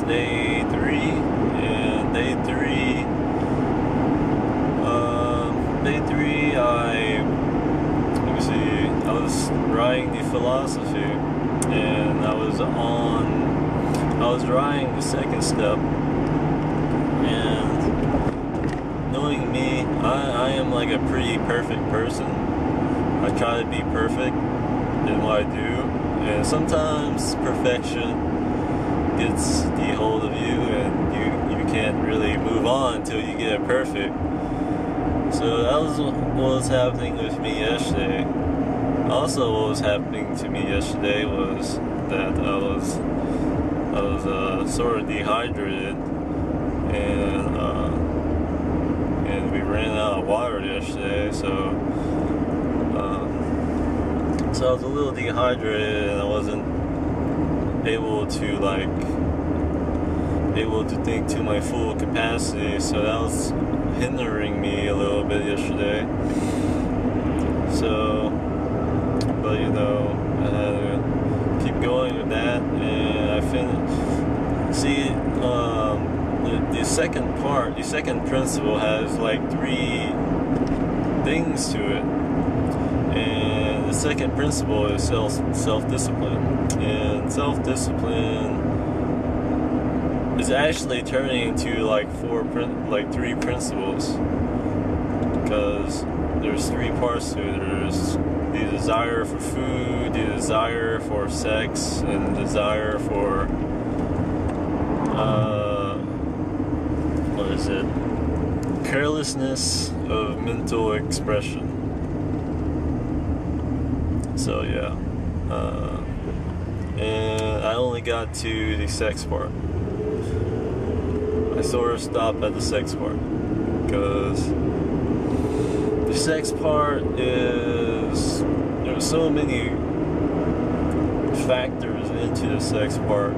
day 3, and day 3, let me see, I was writing the philosophy, and I was writing the second step, and knowing me, I am like a pretty perfect person. I try to be perfect in what I do, and sometimes perfection gets the hold of you, and you can't really move on until you get it perfect. So that was what was happening with me yesterday. Also, what was happening to me yesterday was that I was sort of dehydrated, and we ran out of water yesterday, so I was a little dehydrated, and I wasn't able to think to my full capacity, so that was hindering me a little bit yesterday. So, but I had to keep going with that, and I finished. See, the second principle has like 3 things to it, and the second principle is self-discipline, and self-discipline is actually turning into like 3 principles, because there's 3 parts to it. There's the desire for food, the desire for sex, and the desire for carelessness of mental expression. So yeah, and I only got to the sex part. I sort of stopped at the sex part, because the sex part is, there's so many factors into the sex part,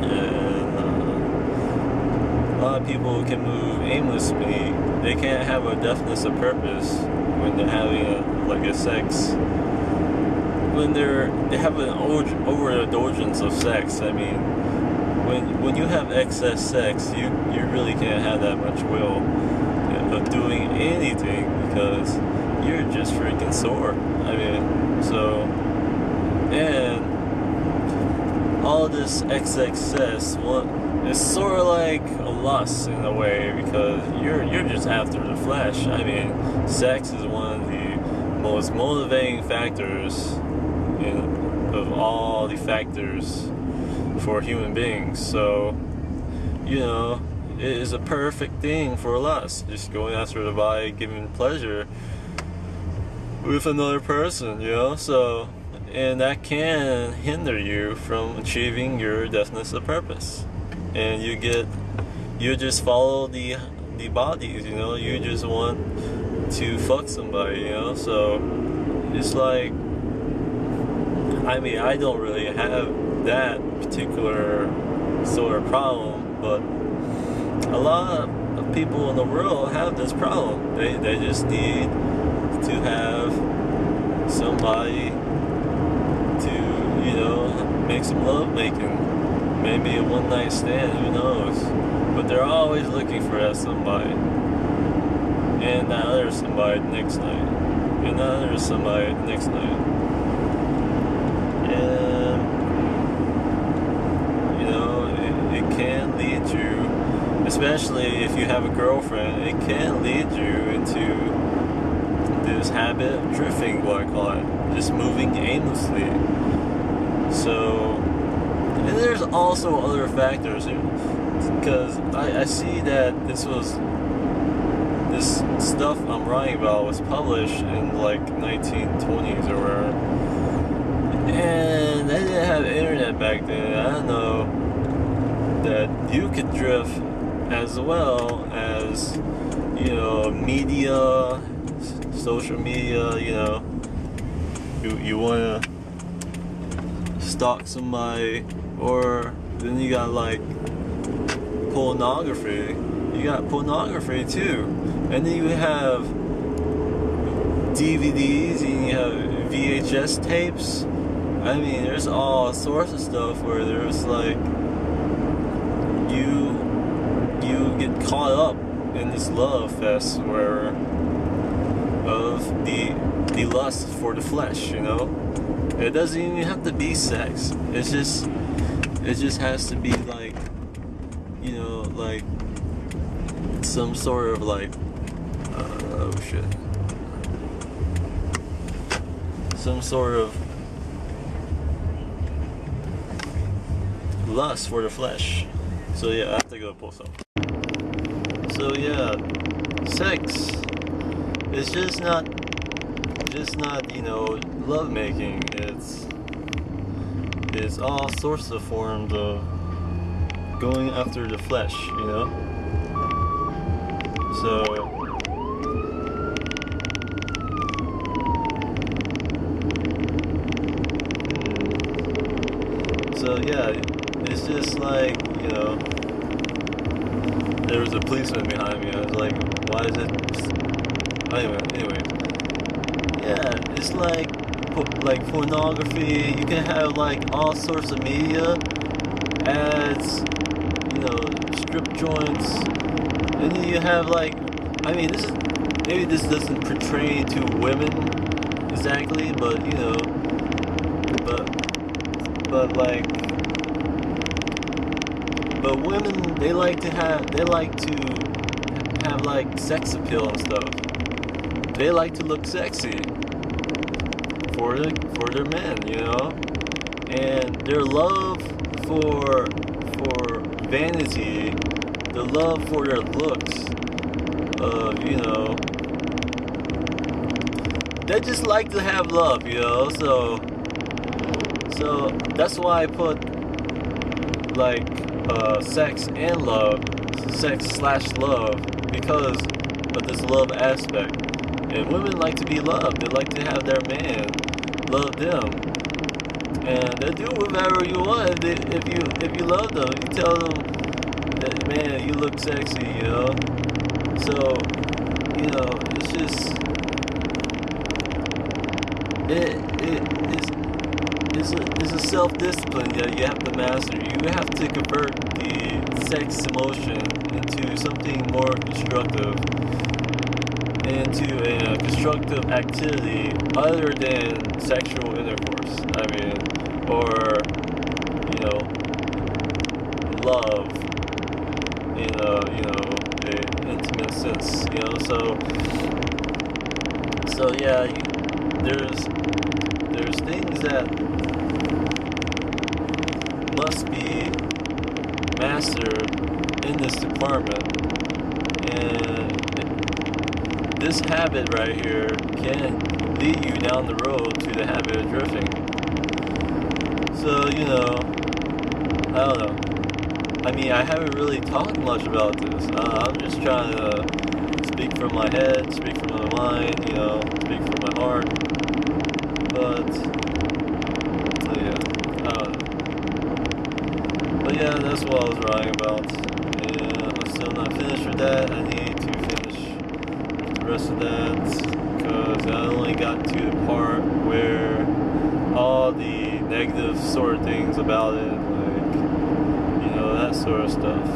and a lot of people can move aimlessly. They can't have a definite of purpose when they're having a sex. When they have an overindulgence of sex. I mean, when you have excess sex, you really can't have that much will of doing anything, because you're just freaking sore. I mean, so, and all this excess, it's sort of like a lust in a way, because you're just after the flesh. I mean, sex is one of the most motivating factors of all the factors for human beings. So, it is a perfect thing for lust, just going after the body, giving pleasure with another person, so, and that can hinder you from achieving your definite of purpose, and you just follow the bodies, you just want to fuck somebody, so it's like, I mean, I don't really have that particular sort of problem, but a lot of people in the world have this problem. They just need to have somebody to, make some love making. Maybe a one-night stand, who knows? But they're always looking for that somebody. And that other somebody next night. And that other somebody next night. And, it can lead you, especially if you have a girlfriend, it can lead you into this habit of drifting, what I call it, just moving aimlessly. So, and there's also other factors here, because I see that this stuff I'm writing about was published in like 1920s or whatever, and they didn't have internet back then. I don't know that you could drift as well as, media, social media, you want to stalk somebody, or then you got like pornography. You got pornography too, and then you have DVDs, and you have VHS tapes. I mean, there's all sorts of stuff where there's like caught up in this love fest where of the lust for the flesh, you know. It doesn't even have to be sex. It just has to be like, you know, like some sort of like oh shit. Some sort of lust for the flesh. So yeah, I have to go pull some. So yeah, sex is just not you know, love making. It's all sorts of forms of going after the flesh, you know. So yeah, it's just like, you know, there was a policeman behind me. I was like, why is it? Anyway, yeah, it's like pornography. You can have like all sorts of media, ads, you know, strip joints, and then you have like, I mean, maybe this doesn't portray to women exactly, but you know, but women, they like to have like sex appeal and stuff. They like to look sexy for their men, you know, and their love for vanity, the love for their looks, you know, they just like to have love, you know. So that's why I put like sex and love, sex/love, because of this love aspect. And women like to be loved. They like to have their man love them, and they do whatever you want. If you love them, you tell them that, man, you look sexy, you know. So, you know, it's just it's a self-discipline that you have to master. You have to convert the sex emotion into something more constructive, into a constructive activity other than sexual intercourse. I mean, or, you know, love in a, you know, an intimate sense, you know. So yeah, there's things that must be mastered in this department, and this habit right here can lead you down the road to the habit of drifting. So, you know, I don't know. I mean, I haven't really talked much about this. I'm just trying to speak from my head, speak from my mind, you know, speak from my heart. But, yeah, I don't know. But yeah, that's what I was writing about. And I'm still not finished with that. I need to finish the rest of that, because I only got to the part where all the negative sort of things about it, like, you know, that sort of stuff.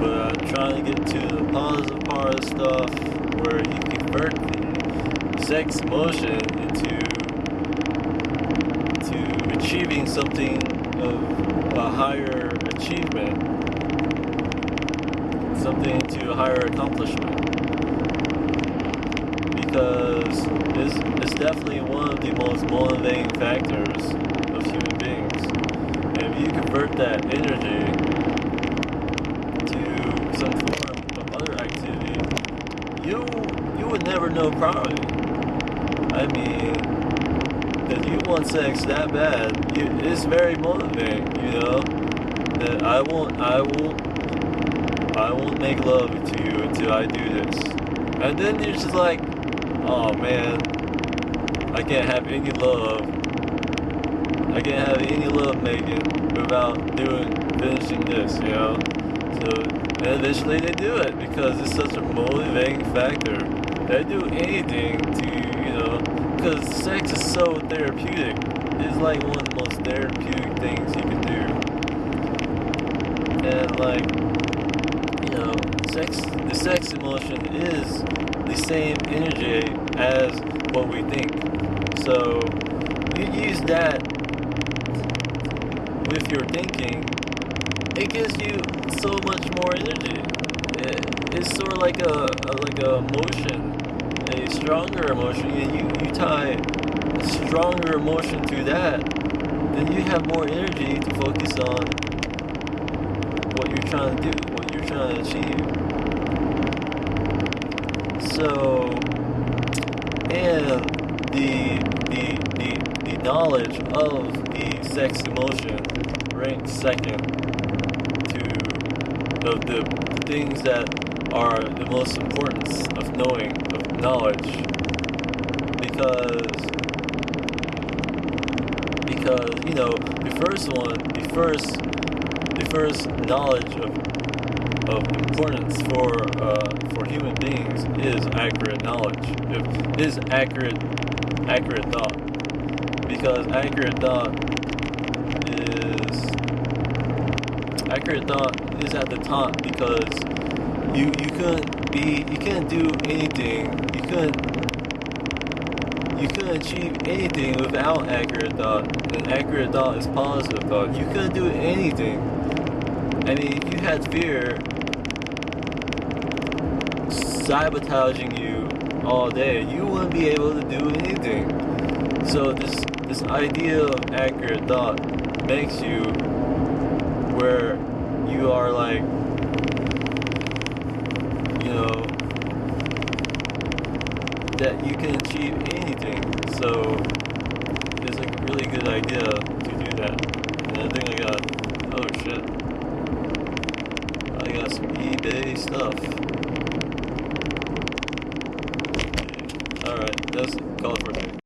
But I'm trying to get to the positive part of stuff where you convert the sex emotion into achieving something of a higher achievement, something to a higher accomplishment, because it's definitely one of the most motivating factors of human beings. And if you convert that energy to some form of other activity, you would never know poverty. I mean, if you want sex that bad, it's very motivating, you know, that I won't make love to you until I do this. And then you're just like, oh man, I can't have any love making without finishing this, you know. So, and eventually they do it because it's such a motivating factor. They do anything to, you know, because sex is so therapeutic. It's like one of the most therapeutic things you can do. And like, you know, the sex emotion is the same energy as what we think. So you use that with your thinking, it gives you so much more energy. It's sort of like a emotion, a stronger emotion, and you tie a stronger emotion to that, then you have more energy to focus on what you're trying to do, what you're trying to achieve. So, and the knowledge of the sex emotion ranks second to the things that are the most importance of knowing, of knowledge, because you know, the first knowledge of importance for human beings is accurate knowledge. Is accurate thought, because accurate thought is at the top, because you couldn't do anything, you couldn't achieve anything without accurate thought, and accurate thought is positive thought. You couldn't do anything. I mean, if you had fear sabotaging you all day, you wouldn't be able to do anything. So this idea of accurate thought makes you where you are like, you know, that you can achieve anything. So it's a really good idea to do that. And I think I got, oh shit, I got some eBay stuff. Alright, let's call it for a day.